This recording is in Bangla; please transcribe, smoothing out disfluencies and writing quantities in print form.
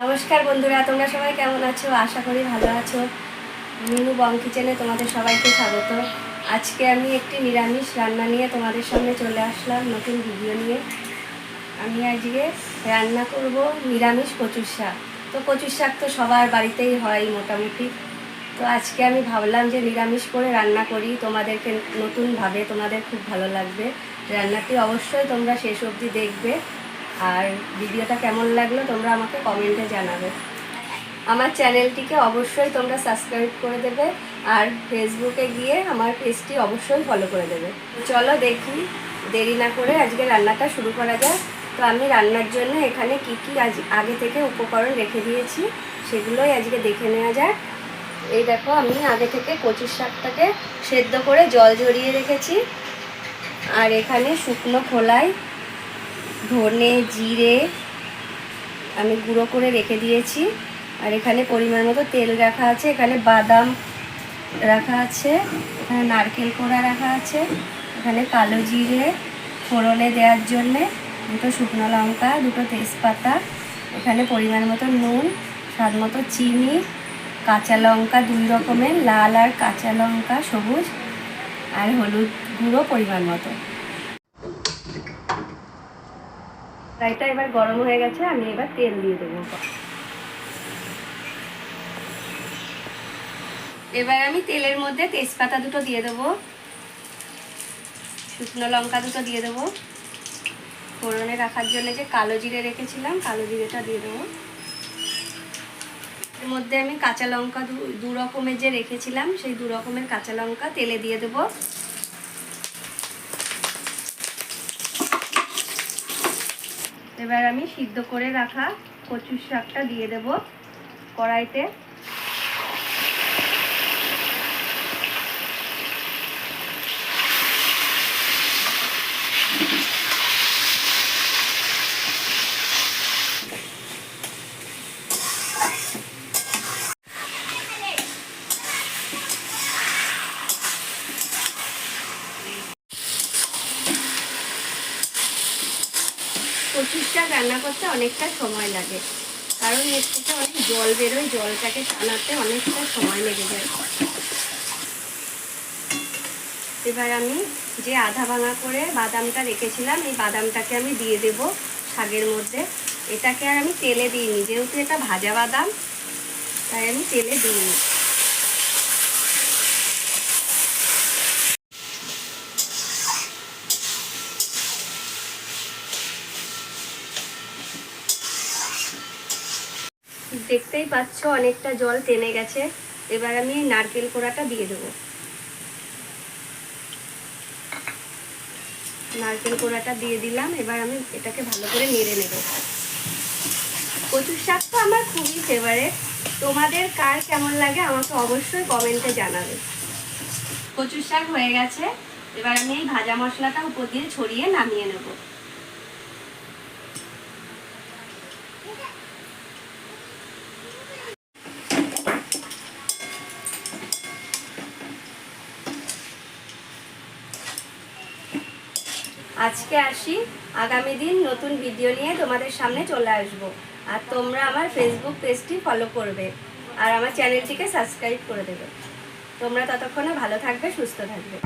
নমস্কার বন্ধুরা, তোমরা সবাই কেমন আছো? আশা করি ভালো আছো। মিনু বং কিচেনে তোমাদের সবাইকে স্বাগত। আজকে আমি একটি নিরামিষ রান্না নিয়ে তোমাদের সামনে চলে আসলাম, নতুন ভিডিও নিয়ে। আমি আজকে রান্না করব নিরামিষ কচুর শাক। তো কচুর শাক তো সবার বাড়িতেই হয় মোটামুটি। তো আজকে আমি ভাবলাম যে নিরামিষ করে রান্না করি, তোমাদেরকে নতুনভাবে, তোমাদের খুব ভালো লাগবে। রান্নাটি অবশ্যই তোমরা শেষ অবধি দেখবে, আর ভিডিওটা কেমন লাগলো তোমরা আমাকে কমেন্টে জানাবে। আমার চ্যানেলটিকে অবশ্যই তোমরা সাবস্ক্রাইব করে দেবে, আর ফেসবুকে গিয়ে আমার পেজটি অবশ্যই ফলো করে দেবে। চলো দেখি, দেরি না করে আজকে রান্নাটা শুরু করা যাক। তো আমি রান্নার জন্য এখানে কি কি আগে থেকে উপকরণ রেখে দিয়েছি সেগুলোই আজকে দেখে নেওয়া যাক। এই দেখো, আমি আগে থেকে কচুর শাকটাকে সেদ্ধ করে জল ঝরিয়ে রেখেছি। আর এখানে শুকনো খোলায় ধনে জিরে আমি গুঁড়ো করে রেখে দিয়েছি। আর এখানে পরিমাণ মতো তেল রাখা আছে, এখানে বাদাম রাখা আছে, এখানে নারকেল কোড়া রাখা আছে, এখানে কালো জিরে ফোড়নে দেওয়ার জন্যে, দুটো শুকনো লঙ্কা, দুটো তেজপাতা, এখানে পরিমাণ মতো নুন, স্বাদ মতো চিনি, কাঁচা লঙ্কা 2 রকমের, লাল আর কাঁচা লঙ্কা সবুজ, আর হলুদ গুঁড়ো পরিমাণ মতো। কড়াইটা এবার গরম হয়ে গেছে, আমি এবার তেল দিয়ে দেবো। এবার আমি তেলের মধ্যে তেজপাতা দুটো দিয়ে দেবো, শুকনো লঙ্কা দুটো দিয়ে দেবো, ফোড়নে রাখার জন্য যে কালো জিরে রেখেছিলাম কালো জিরেটা দিয়ে দেবো। এর মধ্যে আমি কাঁচা লঙ্কা দু রকমের যে রেখেছিলাম সেই 2 রকমের কাঁচা লঙ্কা তেলে দিয়ে দেবো। এবার আমি সিদ্ধ করে রাখা কচুর শাকটা দিয়ে দেব কড়াইতে। কচুর শাক রান্না করতে অনেকটা সময় লাগে, কারণ এর থেকে অনেক জল বেরোয়, জলটাকে টানাতে অনেকটা সময় লেগে যায়। এবার আমি যে আধা ভাঙা করে বাদামটা রেখেছিলাম এই বাদামটাকে আমি দিয়ে দেব শাকের মধ্যে। এটাকে আর আমি তেলে দিইনি, যেহেতু এটা ভাজা বাদাম তাই আমি তেলে দিইনি। দেখতেই পাচ্ছ অনেকটা জল টেনে গেছে। এবার আমি এই নারকেল কোড়াটা দিয়ে দেবো। নারকেল কোড়াটা দিয়ে দিলাম, এবার আমি এটাকে ভালো করে নেড়ে নেব। কচুর শাক তো আমার খুবই ফেভারিট, তোমাদের কার কেমন লাগে আমাকে অবশ্যই কমেন্টে জানাবে। কচুর শাক হয়ে গেছে, এবার আমি এই ভাজা মশলাটা উপর দিয়ে ছড়িয়ে নামিয়ে নেব। আজকে আসি, আগামী দিন নতুন ভিডিও নিয়ে তোমাদের সামনে চলে আসব। আর তোমরা আমার ফেসবুক পেজটি ফলো করবে, আর আমার চ্যানেলটিকে সাবস্ক্রাইব করে দেবে। তোমরা ততক্ষণে ভালো থাকবে, সুস্থ থাকবে।